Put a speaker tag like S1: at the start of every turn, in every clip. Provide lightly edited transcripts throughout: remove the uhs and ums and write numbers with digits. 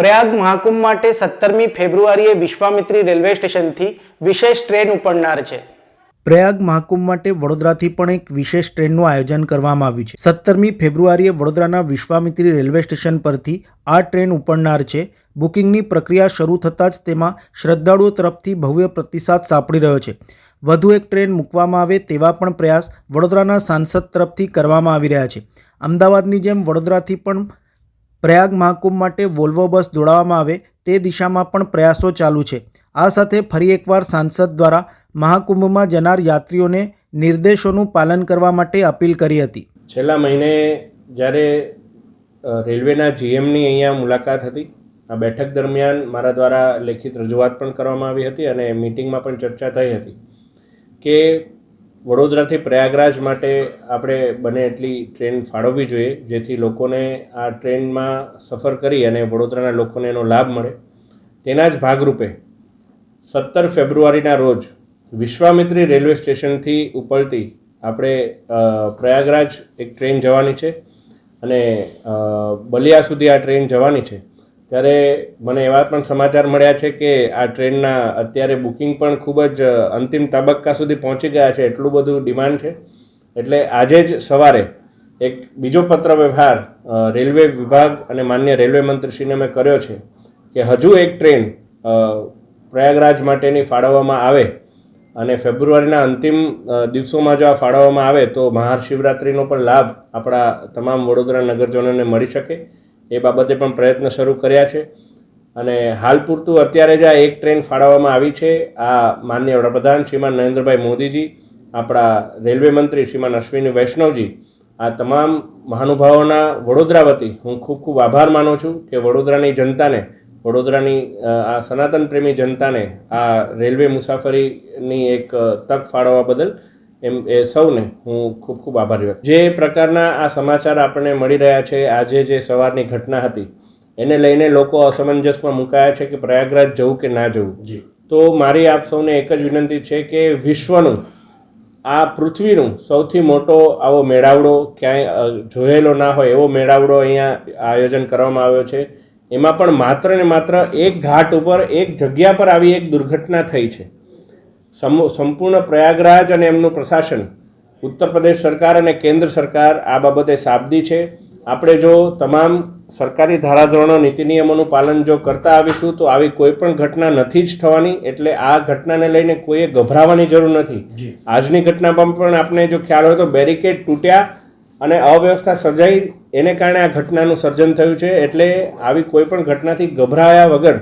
S1: પ્રયાગ મહાકુંભ માટે 17મી ફેબ્રુઆરીએ વિશ્વામિત્રી રેલવે સ્ટેશનથી વિશેષ ટ્રેન ઉપડનાર છે। પ્રયાગ મહાકુંભ માટે વડોદરાથી પણ એક વિશેષ ટ્રેનનું આયોજન કરવામાં આવ્યું છે। 17મી ફેબ્રુઆરીએ વડોદરાના વિશ્વામિત્રી રેલવે સ્ટેશન પરથી આ ટ્રેન ઉપડનાર છે। બુકિંગની પ્રક્રિયા શરૂ થતાં જ તેમાં શ્રદ્ધાળુઓ તરફથી ભવ્ય પ્રતિસાદ સાંપડી રહ્યો છે। વધુ એક ટ્રેન મૂકવામાં આવે તેવા પણ પ્રયાસ વડોદરાના સાંસદ તરફથી કરવામાં આવી રહ્યા છે। અમદાવાદની જેમ વડોદરાથી પણ પ્રયાગ મહાકુંભ માટે વોલ્વો બસ દોડાવવામાં આવે તે દિશામાં પણ પ્રયાસો ચાલુ છે। આ સાથે ફરી એકવાર સાંસદ દ્વારા મહાકુંભમાં જનાર યાત્રીઓને નિર્દેશોનું પાલન કરવા માટે અપીલ કરી હતી।
S2: છેલ્લા મહિને જ્યારે રેલવેના જીએમની અહીંયા મુલાકાત હતી, આ બેઠક દરમિયાન મારા દ્વારા લેખિત રજૂઆત પણ કરવામાં આવી હતી અને મિટિંગમાં પણ ચર્ચા થઈ હતી કે વડોદરાથી પ્રયાગરાજ માટે આપણે બને એટલી ટ્રેન ફાળવવી જોઈએ, જેથી લોકોને આ ટ્રેનમાં સફર કરી અને વડોદરાના લોકોને એનો લાભ મળે। તેના જ ભાગરૂપે 17 ફેબ્રુઆરીના રોજ વિશ્વામિત્રી રેલવે સ્ટેશનથી ઉપડતી આપણે પ્રયાગરાજ એક ટ્રેન જવાની છે અને બલિયા સુધી આ ટ્રેન જવાની છે। ત્યારે મને એવા પણ સમાચાર મળ્યા છે કે આ ટ્રેનના અત્યારે બુકિંગ પણ ખૂબ જ અંતિમ તબક્કા સુધી પહોંચી ગયા છે, એટલું બધું ડિમાન્ડ છે। એટલે આજે જ સવારે એક બીજો પત્ર વ્યવહાર રેલવે વિભાગ અને માન્ય રેલવે મંત્રીશ્રીને મેં કર્યો છે કે હજુ એક ટ્રેન પ્રયાગરાજ માટેની ફાળવવામાં આવે અને ફેબ્રુઆરીના અંતિમ દિવસોમાં જો આ ફાળવવામાં આવે તો મહાશિવરાત્રિનો પણ લાભ આપણા તમામ વડોદરા નગરજનોને મળી શકે, એ બાબતે પણ પ્રયત્ન શરૂ કર્યા છે। અને હાલ પૂરતું અત્યારે જ આ એક ટ્રેન ફાળવવામાં આવી છે। આ માનનીય વડાપ્રધાન શ્રીમાન નરેન્દ્રભાઈ મોદીજી, આપણા રેલવે મંત્રી શ્રીમાન અશ્વિની વૈષ્ણવજી, આ તમામ મહાનુભાવોના વડોદરા વતી હું ખૂબ ખૂબ આભાર માનું છું કે વડોદરાની જનતાને, વડોદરાની આ સનાતન પ્રેમી જનતાને આ રેલવે મુસાફરીની એક તક ફાળવવા બદલ એ સૌને હું ખૂબ ખૂબ આભારી વ્યક્ત। જે પ્રકારના આ સમાચાર આપણને મળી રહ્યા છે, આજે જે સવારની ઘટના હતી એને લઈને લોકો અસમંજસમાં મુકાયા છે કે પ્રયાગરાજ જવું કે ના જવું। તો મારી આપ સૌને એક જ વિનંતી છે કે વિશ્વનું, આ પૃથ્વીનું સૌથી મોટો આવો મેળાવડો ક્યાંય જોયેલો ના હોય એવો મેળાવડો અહીંયા આયોજન કરવામાં આવ્યો છે। એમાં પણ માત્ર ને માત્ર એક ઘાટ ઉપર, એક જગ્યા પર આવી એક દુર્ઘટના થઈ છે। સંપૂર્ણ પ્રયાગરાજ અને એમનું પ્રશાસન, ઉત્તર પ્રદેશ સરકાર અને કેન્દ્ર સરકાર આ બાબતે સાબદી છે। આપણે જો તમામ સરકારી ધારાધોરણો, નીતિ નિયમોનું પાલન જો કરતા આવીશું તો આવી કોઈ પણ ઘટના નથી જ થવાની। એટલે આ ઘટનાને લઈને કોઈએ ગભરાવાની જરૂર નથી। આજની ઘટનામાં પણ આપણે જો ખ્યાલ હોય તો બેરિકેડ તૂટ્યા અને અવ્યવસ્થા સર્જાઈ, એને કારણે આ ઘટનાનું સર્જન થયું છે। એટલે આવી કોઈ પણ ઘટનાથી ગભરાયા વગર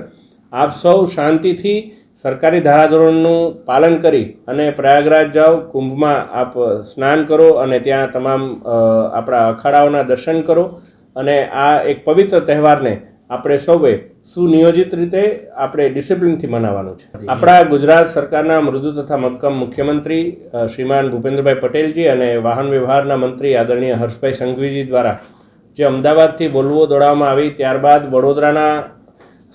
S2: આપ સૌ શાંતિથી સરકારી ધારાધોરણનું પાલન કરી અને પ્રયાગરાજ જાઓ, કુંભમાં આપ સ્નાન કરો અને ત્યાં તમામ આપણા અખાડાઓના દર્શન કરો અને આ એક પવિત્ર તહેવારને આપણે સૌએ સુનિયોજિત રીતે આપણે ડિસિપ્લિનથી મનાવવાનું છે। આપણા ગુજરાત સરકારના મૃદુ તથા મક્કમ મુખ્યમંત્રી શ્રીમાન ભૂપેન્દ્રભાઈ પટેલજી અને વાહન વ્યવહારના મંત્રી આદરણીય હર્ષભાઈ સંઘવીજી દ્વારા જે અમદાવાદથી વોલ્વો દોડાવવામાં આવી, ત્યારબાદ વડોદરાના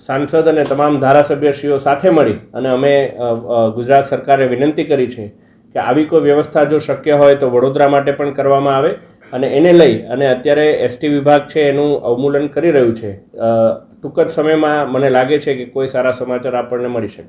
S2: સાંસદ અને તમામ ધારાસભ્યશ્રીઓ સાથે મળી અને અમે ગુજરાત સરકારે વિનંતી કરી છે કે આવી કોઈ વ્યવસ્થા જો શક્ય હોય તો વડોદરા માટે પણ કરવામાં આવે અને એને લઈ અને અત્યારે એસટી વિભાગ છે એનું અવમૂલન કરી રહ્યું છે। ટૂંક જ સમયમાં મને લાગે છે કે કોઈ સારા સમાચાર આપણને મળી શકે।